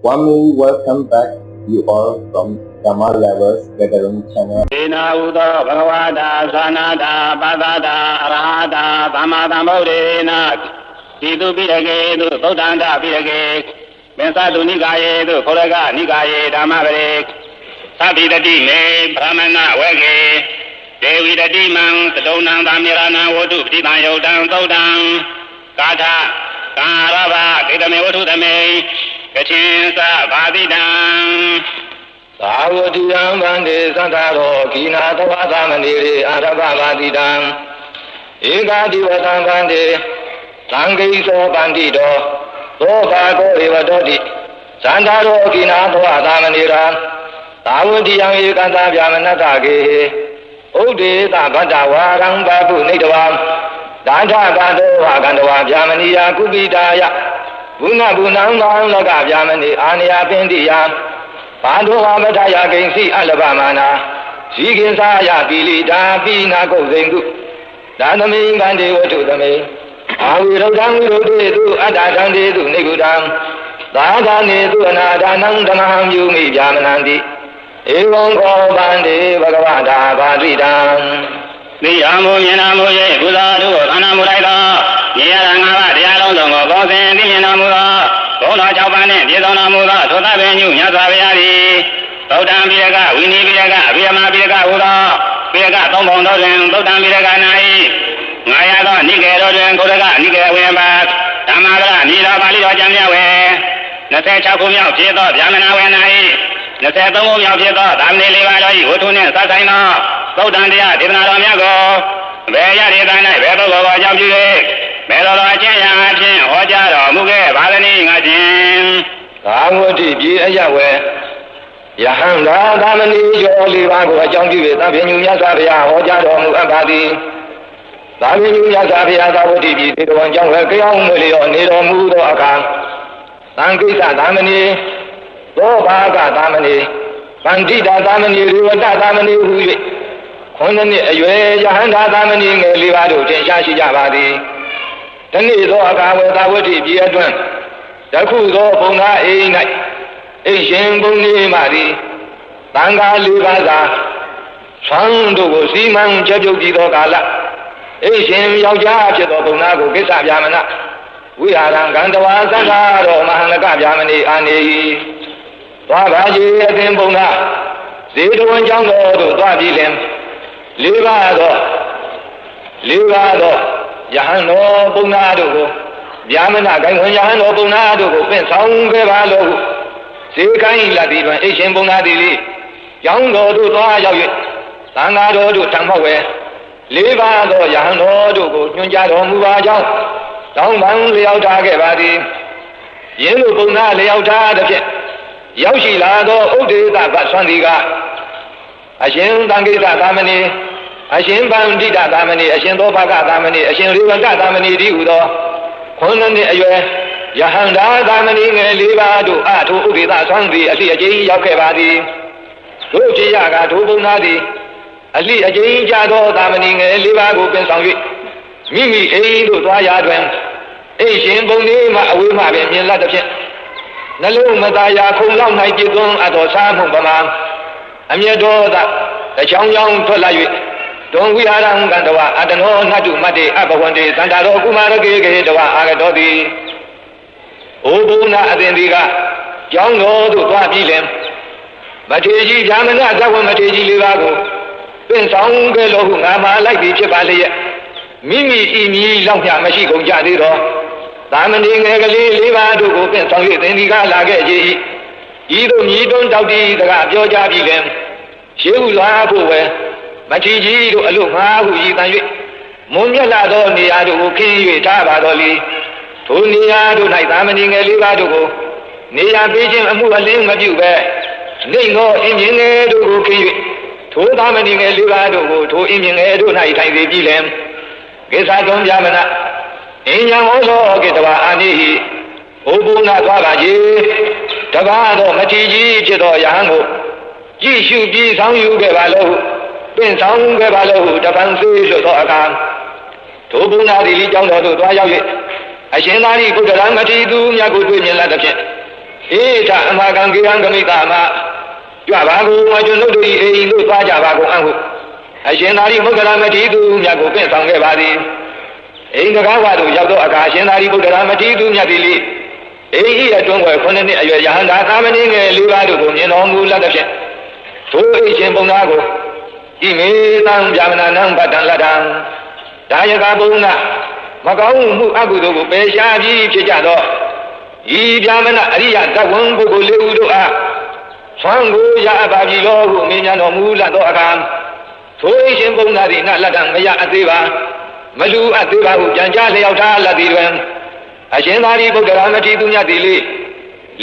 Warmly welcome back you all from Dhamma Lovers Gathering channel. Dena Uda Bhagavata Sanada Padada Arahata Dhammadhamodena Sidu Pirage Du Bodhanda Pirage Mensadu Nikaye Du Koraga Nikaye Dhammavare Sabhidati Me Brahmana Wege Devi Dati Mang Sadonang Dhamirana Vodu Ptitan Yodang Todang Kata Karava Kedame Vodudame Kachinsa Bhadidang Savadiyam Bande Santaro Kina Tavasamandiri Arabhavadidam Ekadivatam Bande Sangiso Bandido Sobago Evadodi Santaro Kina Tavasamandira Savadiyam Ekanta Vyamanatake Ode Tabadawa Rambabu Nidavam Danta Gandowa Gandowa Vyamaniya Kubidaya Buna Bunam Laga Vyamani Aniya Pindiya Pandowa Badaya Gensi Alabamana Siginsaya Bilida Pina Gozengu Danami Gandhi Watudame Avirodam Rodedu Adadandedu Negudam Dadanedu Anadanam Damaham Yumi Jamanandi Evam Bande Bhagavata Badridam Niyamo Yanamo Ye Budadu Anamuraida Niyarangava Dialongo Bosen Dinamura Bola Japane Dizonamura Sota Venue Yazavayari Todan Viraga Winnie Viraga Viama Viraga Ura Viraga Tombondo Todan Viraga Nai Nayaga Nigero Kodaga Nigero Wemba Tamara Nila Bali Jamyawe Nase Chakumya Pieto Yamana Wenai Nase Tomo Yapieto Damne Livai Utune Sasaina Todandia Divanago Veya Rigana Vebo Jambi Melora Jaya Hoja Muge Valani Najin Awudi Biayawe Yahanda Damani Joli Vago Jambi Tavinu Yazavia Hoja Mugabadi Tavinu Yazavia Davudi Bidon Janga Kayamuli Nido Mudo Akan Sankisa Damani Dobaga Damani Bandita Damani Rivata Damani Hui Honani Ayue Yahanda Damani Livado Tenshashi Javadi Tani do Akawa Dawati Biadwan Daku do Bunga A night Asian Buni Mari Tanga Livaza Sando Siman Jajogi do Gala Asian Yauja Chedo Bunago Kisa Yamana We are Gandawa Sangaro Mahanaga Yamani Ani Wabaji Adimbuna Zido and Jango to Dwabilem Livado Yahano Bunado Yamana Yahano Bunado Ben Sangevalo Sekai Ladiva Asian Bunadili Yango to Toya Sangado to Tamawe Livado Yahano to Junjado Mubaja Tangman Leota Gevadi Yellow Buna Leota the Pit Yoshi Lado Odita Basandiga Ashin Dangita Damani Ashin Bandita Damani Ashin Dopaga Damani Ashin Rivanga Damani Diudo Honani Ayue Yahanda Damani Livado Atu Udita Sandi Ali Ajay Yakevadi Ruchi Yaga Tubunadi Ali Ajay Jado Damani Livago Pensangui Mimi Eidu Twayadwen Asian Boni Ma Awima Ben Ladapin Nalu Madaya Kulam Naikidun Adosa Mumbama Amyadoda the Changyang Tolayu Don't we are Gandawa Adano Nadu Madi Abawandi Sandaro Kumara Gagawa Agadodi Obuna Adendiga Jango to Twabilem Mateji Jamana Gawa Mateji Livago Ben Sangelo Nama like the Chipali Mimi Imi Lamia Mashiko Jadiro Damaning Egali Livado Ben Sangi Dendiga Lagaji Either me don't doubt the Georgia Bilem Shew Labuwe Machiji to Aluha who eat Munya Lado Niado Ki Tabadoli Tunia to Naitamaning Elivado Nia Beijing Amualing Majube Ningo Indian to Ki to Damaning Elivado to Indian Edu Night Bilem Gesadon Yamana Inyam also get about Ani Obuna Twabaji Tabado Machiji Chido Yango Jishu Ji Sang Yu Gevalo Ben Sang Gevalo Tapansi Sotoakan Tobuna Dili Jango to Twayawi Ashenari Pudaran Machidu Yaku Lada ထာအမကံကေဟံကမိတာမကြွပါကုန်အကျွန်ုပ်တို့၏အိမ်သို့သွားကြပါကုန်အဟုအရှင်သာရိပုတ္တရာမထေရသူမြတ်ကိုပြင့်ဆောင်ခဲ့ပါသည်အိမ်တကားဝသို့ရောက်သောအခါအရှင်သာရိပုတ္တရာမထေရသူမြတ်သည်လေအိမ်၏အတွင်းွယ်9နှစ်အရွယ်ယဟန္တာသာမဏေငယ်၄ပါးတို့ကိုမြင်တော်မူလက်သဖြင့်ထိုအိမ်ရှင်ပုံသားကိုဣမေတံဗျာမနာနံဗတ္တံလတ္တံဒါယကဘုံကမကောင်းမှုအကုသိုလ်ကိုပယ်ရှားပြီးဖြစ်ကြသောဤဗျာမနာအရိယတဝံပုဂ္ဂိုလ်၄ဦးတို့အားဆွမ်းကိုရအပ်ပါပြီလို့ဟုမြင်ညာတော်မူလတ်သောအခါထိုအိမ်ရှင်ပုံသားသည်နလတ္တံမရအသေးပါမလူအသေးပါဟုပြန်ကြားလျောက်ထားလက်သည်တွင်အရှင်သာရိပုတ္တရာမထေရသူမြတ်သည်လေ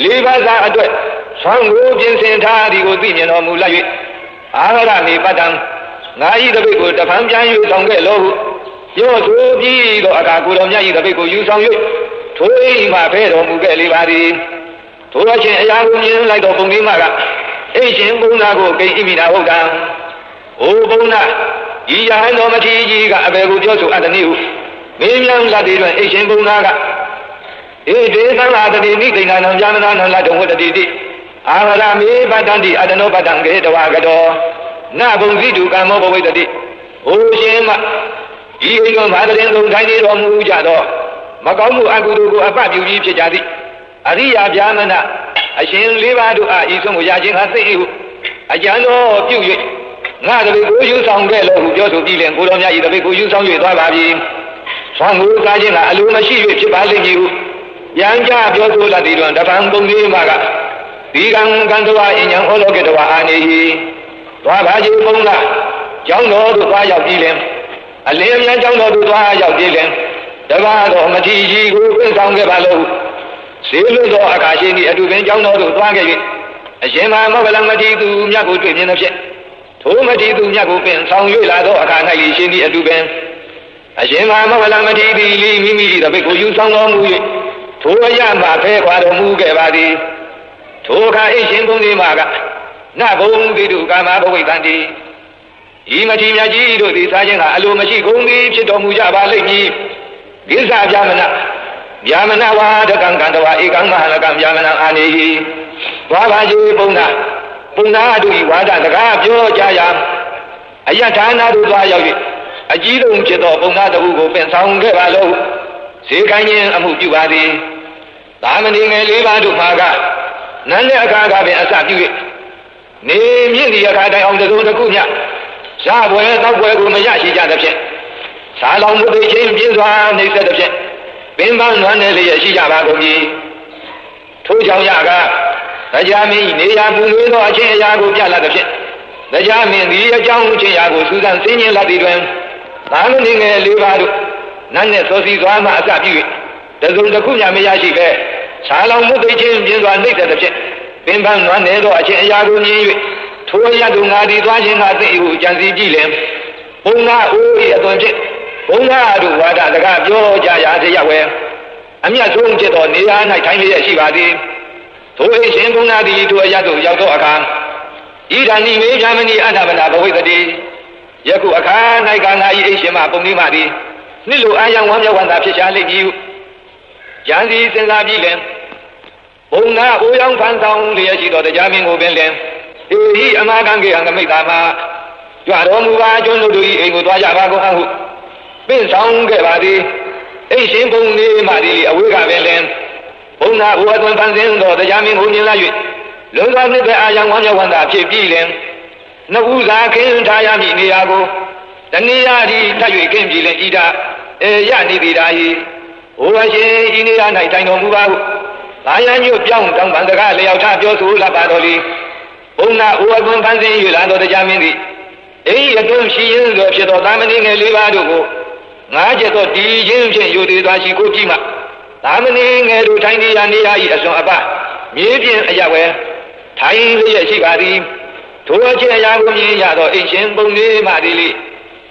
၄ပါးသာအတွက်ဆွမ်းကိုပြင်ဆင်ထားသည်ကိုသိမြင်တော်မူလိုက်၍အာရမေပတ္တံငါဤတပိတ်ကိုတဖန်ပြန်ယူဆောင်ခဲ့လို့ဟုပြောဆိုပြီးသောအခါကိုတော်မြတ်ဤတပိတ်ကိုယူဆောင်၍ထိုအိမ်မှဖဲတော်မူခဲ့လေပါသည်ထိုအချင်းအရာကိုမြင်လိုက်သောပုံလေးမှကအိမ်ရှင်ဘုန်းသားကိုကိဣမိနာဟုတ်တံအိုဘုန်းသားဤယဟန်တော်မထေရကြီးကအဘယ်ကိုပြောဆိုအပ်သည်ဟုမင်းမြန်လက်သည်တွင်အိမ်ရှင်ဘုန်းသားကဧတေသံဃာတတိနိဒိဏနံဗျာမနာနံလတ္တဝတ္တိတိအာရမေပတ္တန္တိအတနောပတ္တံကေတဝါကတောနဘုံဇိတုကမ္မောဘဝိတ္တိအိုရှင်မဤအိမ်တော်မှာတရင်သုံးထိုင်နေတော်မူကြသောမကောင်းမှုအကုသိုလ်ကိုအပပြုပြီးဖြစ်ကြသည်အရိယာဗျာမနာအရှင်၄ပါးတို့အားဤဆုံးကိုရခြင်းဟာသိ၏ဟုအကျဉ်းတော်ပြု၍ငါတပိတ်ကိုယူဆောင်ခဲ့လို့ဟုပြောဆိုပြီးလင်ကိုတော်မြတ်ဤတပိတ်ကိုယူဆောင်၍သွားပါပြီဆွမ်းကိုစားခြင်းကအလိုမရှိ၍ဖြစ်ပါလိမ့်မည်ဟုရန်ကြပြောဆိုလက်သည်တွင်တပံပုံလေးမှာကဒီကံကံတော်အဉ္ဉံဩလောကေတဝအာနေဟိသွားပါခြင်းဘုံကကျောင်းတော်သို့သွားရောက်ပြီးလင်အလင်းအမြန်ကျောင်းတော်သို့သွားရောက်ပြီးလင်တပါးတော်မထေရကြီးကိုပြင့်ဆောင်ခဲ့ပါလို့စေလွတ်သောအခါရှိသည့်အတူပင်ကျောင်းတော်သို့သွားခဲ့၍အရှင်မောဂလမထေရသူမြတ်ကိုတွေ့မြင်သဖြင့်ထိုမထေရသူမြတ်ကိုပင်ဆောင်၍လာသောအခါ၌ရှိသည့်အတူပင်အရှင်မောဂလမထေရသည်မိမိ၏တပိတ်ကိုယူဆောင်တော်မူ၍ထိုအရမှဖဲခွာတော်မူခဲ့ပါသည်ထိုအခါအိရှင်ဘုန်းကြီးမှာကနဘုံတိတုကာမဘဝိတ္တိဤမထေရမြတ်ကြီးတို့သည်စားခြင်းကအလိုမရှိကုန်သည်ဖြစ်တော်မူကြပါလိမ့်မည်ကိစ္စဗျာမနာဗျာမနာဝါဒကံကံတဝဧကံမဟာလကံဗျာမနာအာနေဟိသွားပါကြီးဘုံနာတို့ဤဝါဒစကားပြောကြရာအယထာနာတို့သွားရောက်၍အကြီးဆုံးဖြစ်သောဘုံနာတဟုကိုပင်ဆောင်ခဲ့ပါလို့ဈေခိုင်းခြင်းအမှုပြုပါသည်သာမဏေငယ်၄ပါးတို့မှာကနန်းတဲ့အခါကပင်အစပြု၍နေမြင့်ဒီအခါတိုင်အောင်တစ်စုံတစ်ခုမျှရပွဲတောက်ပွဲကိုမရရှိကြသဖြင့်သာလောင်မှုသိချင်းပြင်းစွာနှိမ့်ဆက်သဖြင့်ပင်ပန်းနွမ်းနယ်လျက်ရှိကြပါကုန်ပြီထို့ကြောင့်ရကတရားမင်းနေရာပူနွေးသောအချင်းအရာကိုပြလာသဖြင့်တရားမင်းဒီအကြောင်းအချင်းအရာကိုစူးစမ်းသိမြင်လာသည်တွင်သာမဏေငယ်၄ပါးတို့နတ်နဲ့စောစီသွားမှအစပြု၍တစုံတစ်ခုမျှမရရှိပဲသာလောင်မှုသိချင်းပြင်းစွာနှိမ့်ဆက်သဖြင့်ပင်ပန်းနွမ်းနယ်သောအချင်းအရာကိုမြင်၍ထိုအရတုငါသည်သွားခြင်းကသိဟုကြံစည်ကြည့်လင်ဘုံနာအိုး၏အသွင်ဖြင့်ဘုံနာတို့ဝါဒစကားပြောကြရာတရားဝဲအမြတ်ဆုံးဖြစ်သောနေရာ၌ထိုင်လျက်ရှိပါသည်ထိုအိရှင်ဘုံနာသည်ထိုအရတုရောက်သောအခါဤဓာနိမေဗျာမဏိအတ္တဗနာဘဝိတ္တိယခုအခါ၌ကငါ၏အိရှင်မပုံလေးမှသည်နှစ်လိုအာယံဝမ်းမြောက်ဝမ်းသာဖြစ်ရှာလိမ့်မည်ဟုဉာဏ်စီစဉ်းစားပြီးလင်ဘုံနာအိုးရောင်ဖန်ဆောင်လျက်ရှိသောတရားမင်းကိုပင်လင်ဧဟိအမကံကေဟံကမိတ်တာမှာကြွတော်မူပါကျွန်တို့၏အိမ်ကိုသွားကြပါကုန်အဟုပင့်ဆောင်ခဲ့ပါသည်အိရှင်ဘုံလေးမှသည်အဝေးကပင်လင်ဘုံနာအိုးအသွင်ဖန်ဆင်းသောတရားမင်းကိုမြင်လာ၍လုံသောနှစ်သက်အာယံဝမ်းမြောက်ဝမ်းသာဖြစ်ပြီးလင်နှုတ်ဥသာခင်းထားရမည့်နေရာကိုတဏှာသည်ထပ်၍ခင်းပြီးလင်ဤတာရနေသည်သာ၏ဟိုအရှင်ဤနေရာ၌တိုင်တော်မူပါဟုဘာယံညွတ်ပြောင်းတောင်းပန်စကားလျောက်ထားပြောဆိုလာပါတော်လေဘုံနာဥအသွင်ဖန်ဆင်း၍လာသောတရားမင်းသည်အိအတွင်းရှိရင်းသောဖြစ်သောသာမဏေငယ်၄ပါးတို့ကိုငါးချက်သောဒီချင်းဖြင့်ယူသေးသွားရှိကိုကြည့်မှသာမဏေငယ်တို့ထိုင်နေရနေရ၏အစွန်အပမြေပြင်အရဝဲထိုင်လျက်ရှိပါသည်ထိုအချက်အရာကိုမြင်ရသောအိရှင်ဘုံလေးမှသည်လေ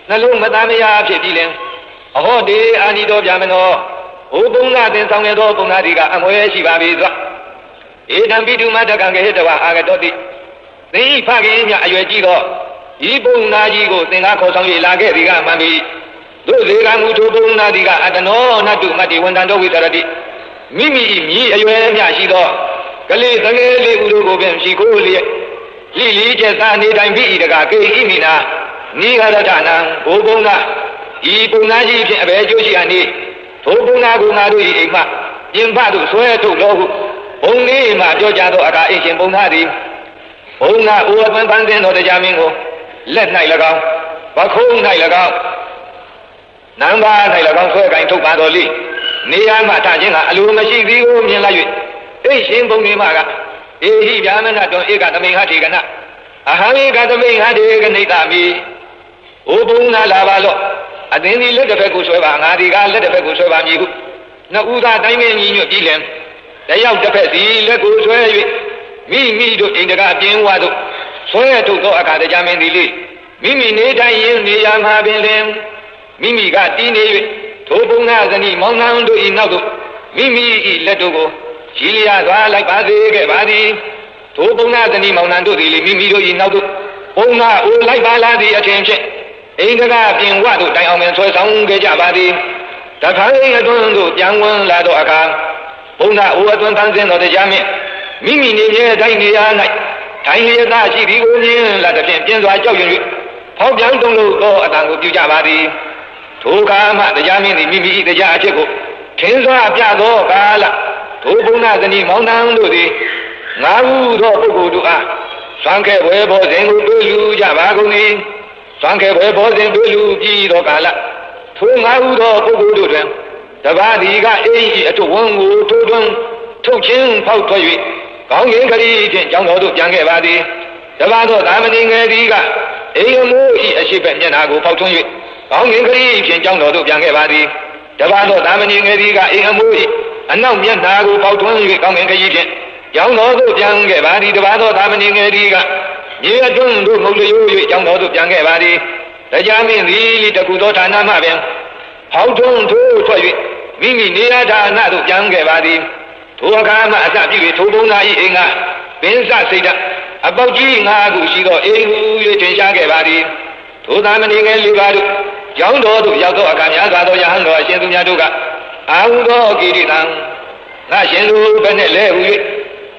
နှလုံးမသားမယားဖြစ်ပြီးလင်အဟောတေအာနိတော်ဗျာမနောဟိုဘုံနာတင်ဆောင်ရသောဘုံနာဒီကအမွဲရှိပါပြီသောဧတံပိတုမတကံကေဟတဝအာဂတောတိသင်ဤဖခင်မြအရွယ်ကြီးသောဤဘုံနာကြီးကိုသင်္ကားခေါ်ဆောင်၍လာခဲ့သည်ကမှန်ပြီတို့လေကံမူထိုဘုံနာဒီကအတနောနတုမတ္တိဝန္တံတော်ဝိသရတိမိမိ၏မြည်အရွယ်မြရှိသော ကလေးတငယ်လေးဦးတို့ကိုပင်ရှိခိုးလျက်လိလိကျက်စားနေတိုင်းပြီတကကေဣမိနာနိဂရထနာဘိုးဘုံနာဤပုံနာကြီးဖြင့်အဘယ်ကျိုးရှိအနေဘိုးဘုံနာကိုငါတို့၏အိမ်မှပြင်ပသို့ဆွဲထုတ်တော်ဟုဘုံလေးမှပြောကြသောအခါအိမ်ရှင်ဘုံနာသည်ဘုံနာဥပ္ပန်ပန်းစင်တော်တရားမင်းကိုလက်၌၎င်းဗခုံး၌၎င်းနံပါ၌၎င်းဆွဲကင်ထုတ်ပါတော်လိနေရာမှထခြင်းကအလိုမရှိသည်ကိုမြင်လိုက်၍အိမ်ရှင်ဘုံလေးမှကဧဟိဗျာမနတောဧကသမိဟထေကနအဟံဧကသမိဟထေကနိတမိဩဘုံနာလာပါလော့အသင်ဒီလက်တစ်ဖက်ကိုဆွဲပါငါဒီကလက်တစ်ဖက်ကိုဆွဲပါမည်ဟုနှစ်ဦးသားတိုင်းမင်းညီညွတ်ပြီးလင်တယောက်တစ်ဖက်စီလက်ကိုဆွဲ၍မိတို့အိမ်တကာပြင်းဝါတို့ဆွဲထုတ်သောအခါတရားမင်းသည်လေမိနေတိုင်းရင်နေရာမှာပင်လင်မိကတီးနေ၍ထိုဘုံနာဇနီမောင်နှံတို့၏နောက်သို့မိ၏လက်တို့ကိုရှိလျာသွားလိုက်ပါစေခဲ့ပါသည်ထိုဘုံနာဇနီမောင်နှံတို့သည်လေမိတို့၏နောက်သို့ဘုံနာအိုလိုက်ပါလာသည့်အထင်ဖြင့်အိမ်တကာပြင်ဝတို့တိုင်အောင်ပင်ဆွဲဆောင်ခဲ့ကြပါသည်တခါအိမ်အတွန်းတို့ပြန်ဝင်လာသောအခါဘုံနာအိုအတွန်းတန်းစင်တော်တရားမြင့်မိနေမြဲတိုင်းနေရာ၌ထိုင်လျက်သားရှိသည်ကိုမြင်လာသဖြင့်ပြင်းစွာကြောက်ရွံ့၍ဖောက်ပြန်တုံးလို့သောအတန်ကိုပြုကြပါသည်ထိုကာမှတရားမြင့်သည်မိတရားအဖြစ်ကိုထင်းစွာပြသောကာလထိုဘုံနာဇနီမောင်နှံတို့သည်ငါးဦးသောပုဂ္ဂိုလ်တို့အားသွမ်းခဲ့ဘွယ်ဘောစဉ်ကိုတွေ့လူကြပါကုန်၏သွမ်းခဲ့ဘွယ်ဘောစဉ်တွေ့လူပြီးသောကာလထိုငါးဦးသောပုဂ္ဂိုလ်တို့တွင်တပါးဒီကအိမ်ကြီးအထုပ်ဝန်းကိုထိုးထွန်းထုတ်ချင်းဖောက်ထွက်၍ကောင်းကင်ခရီးဖြင့်ကျောင်းတော်သို့ပြန်ခဲ့ပါသည်တပါးသောသာမဏေငယ်သည်ကအိမ်အမိုး၏အရှိဘက်မျက်နှာကိုဖောက်ထွန်း၍ကောင်းကင်ခရီးဖြင့်ကျောင်းတော်သို့ပြန်ခဲ့ပါသည်တပါးသောသာမဏေငယ်သည်ကအိမ်အမိုး၏အနောက်မျက်နှာကိုဖောက်ထွန်း၍ကောင်းကင်ခရီးဖြင့်ကျောင်းတော်သို့ပြန်ခဲ့ပါသည်တပါးသောသာမဏေငယ်သည်ကမြေအတွန်းတို့ငုတ်လျိုး၍ကျောင်းတော်သို့ပြန်ခဲ့ပါသည်တရားမင်းသည်တကူသောဌာနမှပင်ဖောက်ထွန်းထိုးထွက်၍မိနေရာဌာနသို့ပြန်ခဲ့ပါသည်ထိုအခါမှအစပြု၍ထိုဘုံသား၏အိမ်ကပင်စစိတ်ဓာတ်အပေါက်ကြီး၅ခုရှိသောအိမ်ဟူ၍ထင်ရှားခဲ့ပါသည်ထိုသာမဏေငယ်၄ပါးတို့ကျောင်းတော်သို့ရောက်သောအခါများစွာသောယဟန်တော်အရှင်သူများတို့ကအာဟုသောကိရိတံငါရှင်လူဘယ်နဲ့လဲဟူ၍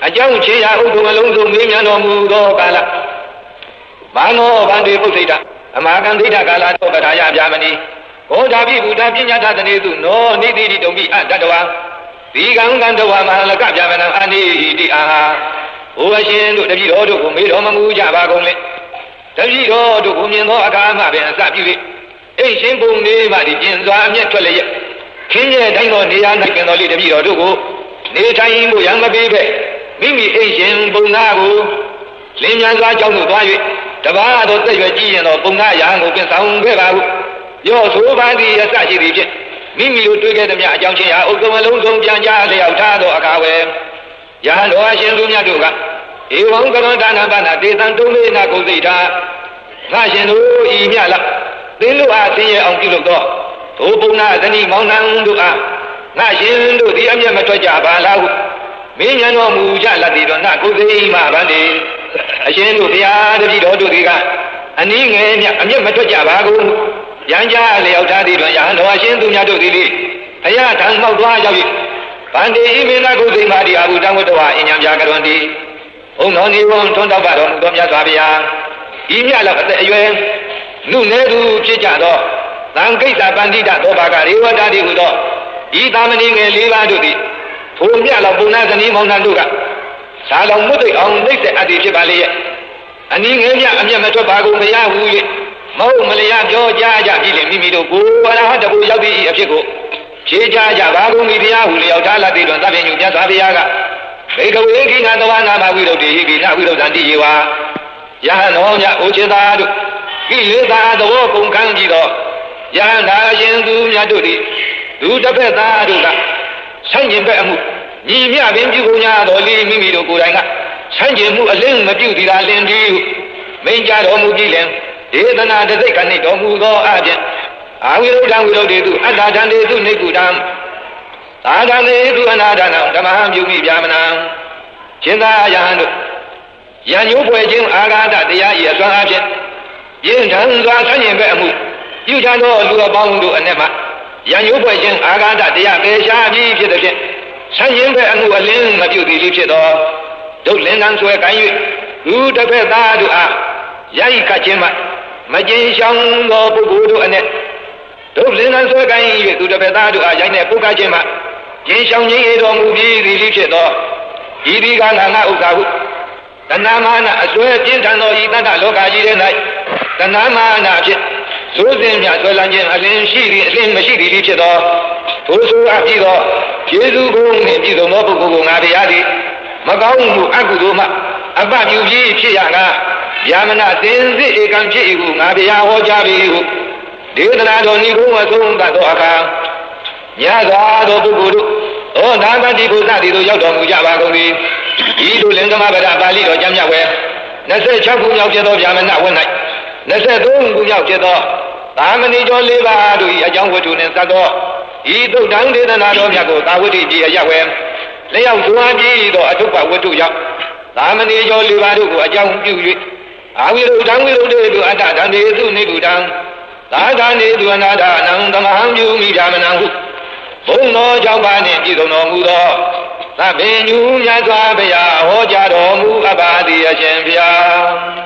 အကြောင်းချေရာဥဒ္ဓမလုံးစုံမေးမြန်းတော်မူသောကာလဘာနောဗန္တိပုသိတအမဟာကံဒိဋ္ဌကာလသောပထာယဗျာမဏိဘောဓာပိဘုဒ္ဓပညာတတနေသူနောနိတိတိတုံပိအတ္တဝါဒီကံကံတဝါမဟာလကဗျာမဏံအာနိဟိတိအာဟိုအရှင်တို့တပည့်တော်တို့ကိုမေးတော်မမူကြပါကုန်လေတပည့်တော်တို့ကိုမြင်သောအခါမှပင်အစပြု၍အိမ်ရှင်ဘုံလေးမှဒီပြင်စွာအမျက်ထွက်လျက်ခင်းရဲ့တိုင်းသောနေရာ၌ပင်တော်လေးတပည့်တော်တို့ကိုနေထိုင်မှုရံမပေးပဲမိအိမ်ရှင်ဘုံသားကိုလင်းမြန်စွာကြောင်းသို့သွား၍တပါးသောသက်ရွယ်ကြီးရင်တော်ဘုံသားရဟန်းကိုပြင်ဆောင်ခဲ့ပါဟုရောဆိုပါသည်အစရှိသည်ဖြင့်မိတို့တွေ့ခဲ့သမျှအကြောင်းချင်းရာဥက္ကမလုံးစုံပြန်ကြလျောက်ထားသောအခါဝယ်ယဟန်တော်အရှင်သူမြတ်တို့ကဧဝံကရောဒါနပါဏတေတံတုံးလေးနာကိုသိတာငါရှင်တို့ဤမြလားသင်တို့အားသိရအောင်ပြုလုပ်သောထိုဘုံနာဇနီမောင်နှံတို့အားငါရှင်တို့ဒီအမျက်မထွက်ကြပါလားဟုမင်းညံတော်မူကြလက်သည်တော်နာကိုသိမှဗန္တိအရှင်တို့ဘုရားတပည့်တော်တို့ကအနည်းငယ်မြအမျက်မထွက်ကြပါကုန်ရန်ကြလျောက်ထားသည်တွင်ယဟန်တော်အရှင်သူများတို့သည်လေဘုရားထံမှောက်သွားရောက်၍ဗန္တိဣမေနကုသိမာတိအာဟုတံဝတ္တဝအញ្ញံပြာကရွန်တိဘုံတော်နေဝံထွန်းတောက်ပါတော်မူသောမြတ်စွာဘုရားဤမြလောက်အသက်အရွယ်နုနယ်သူဖြစ်ကြသောသံဃိတပန္တိတသောဘာကရေဝတ္တိဟုသောဤသာမဏေငယ်၄ပါးတို့သည်ထိုမြတ်လောက်ဘုံနာဇနီးမောင်နှံတို့ကသာလောင်မွတ်သိအောင်နှိမ့်ဆက်အပ်သည်ဖြစ်ပါလေရဲ့အနည်းငယ်မြအမျက်မထွက်ပါကုန်မရဟု၍မဟုတ်မလျာပြောကြကြပြီလေမိတို့ကိုအရဟတဘူရောက်သည့်အဖြစ်ကိုဖြေကြကြပါကုန်ပြီဘုရားဟုလျောက်ထားလာသည်တွင်သဗ္ဗညုမြတ်စွာဘုရားကဘေကဝေခိနာတဝနာမဝိရုဒ္ဓေဟိပိနဝိရုဒ္ဓံတိယေဝယဟန်တော်မြတ်အိုချေသာတို့ကိလေသာသဘောကုန်ခန်းကြည့်သောယဟန်သာရှင်သူမြတ်တို့သည်သူတစ်ဖက်သားတို့ကဆန့်ကျင်ဘက်အမှုညီမြပင်ပြုကုန်ကြတော်လေမိတို့ကိုယ်တိုင်ကဆန့်ကျင်မှုအလင်းမပြုသည်သာလင်သည်ဟုမိန့်ကြတော်မူပြီးလင်ဒေသနာတသိက္ခဏိတော်မူသောအပြင်အာဝိရုဒ္ဓံဝိရုဒ္ဓေတုအတ္တတံတေတုနေကုတံသာဓံတေတုအနာဒနံဓမ္မဟံပြုမိဗျာမနံရှင်သာယဟန်တို့ယံညိုးပွဲခြင်းအာဃာတတရား၏အစွမ်းအဖြစ်ပြင်းထန်စွာဆန့်ကျင်ဘက်အမှုပြုကြသောလူအပေါင်းတို့အနက်မှယံညိုးပွဲခြင်းအာဃာတတရားပေရှားပြီးဖြစ်သည်ဖြင့် ဆန်းရင်ပဲအမှုအလင်းမပြုသည်လေးဖြစ်သောဒုလင်္ကံဆွဲကိုင်း၍လူတစ်ဖက်သားတို့အားရိုက်ကခြင်းမှမကျင်ရှောင်သောပုဂ္ဂိုလ်တို့အနက်ဒုလင်္ကံဆွဲကိုင်း၍သူတစ်ဖက်သားတို့အားရိုက်နေပုဂ္ဂခြင်းမှကျင်ရှောင်ခြင်း၏တော်မူပြီးသည်လေးဖြစ်သောဤဒီကငါဥစ္စာဟုတဏမာနအစွဲပြင်းထန်သောဤတတ္တလောကကြီးထဲ၌တဏမာနဖြင့်သိုးစဉ်မြဆွဲလန်းခြင်းအလင်းရှိသည်အလင်းမရှိသည်ဖြစ်သောထိုဆိုအပ်ပြီးသောယေရှုကိုနှင့်ပြည်သောပုဂ္ဂိုလ်ကိုငါတရားသည်မကောင်းမှုအကုသိုလ်မှအပပြုပြီးဖြစ်ရငါယာမနာစင်စစ်ဧကံဖြစ်၏ဟုငါဗျာဟောကြားပြီဟုဒေသနာတော်ဤကိုအဆုံးသတ်သောအခါညသာသောပုဂ္ဂိုလ်တို့ဩနာဂတိဘုရားသည်တို့ရောက်တော်မူကြပါကုန်သည်ဤသို့လင်္ကမဗဒပါဠိတော်ကျမ်းမြတ်ဝဲ26ခုမြောက်ဖြစ်သောဗျာမနာဝတ်၌23ခုမြောက်ဖြစ်သောသာမဏေကျော်၄ပါးတို့၏အကြောင်းဝတ္ထုနှင့်သတ်သောဤသုတ်တံဒေသနာတော်မြတ်ကိုသာဝတိကြီးအရဝဲလျောက်စွာပြည့်သောအထုပ္ပဝတ္ထုရောက်သာမဏေကျော်၄ပါးတို့ကိုအကြောင်းပြု၍အာဝိရုဒံဝိရုဒေတုအတ္တဒံဒေသုနိဗ္ဗုဒံသာဂာနေတုအနာဒအနံသမဟံပြုမိဓမ္မနံဟုဘုံတော်ကြောင့်ပါနှင့်ပြည်စုံတော်မူသောသဗ္ဗညုမြတ်စွာဘုရားဟောကြားတော်မူအပ်ပါသည်အရှင်ဘုရား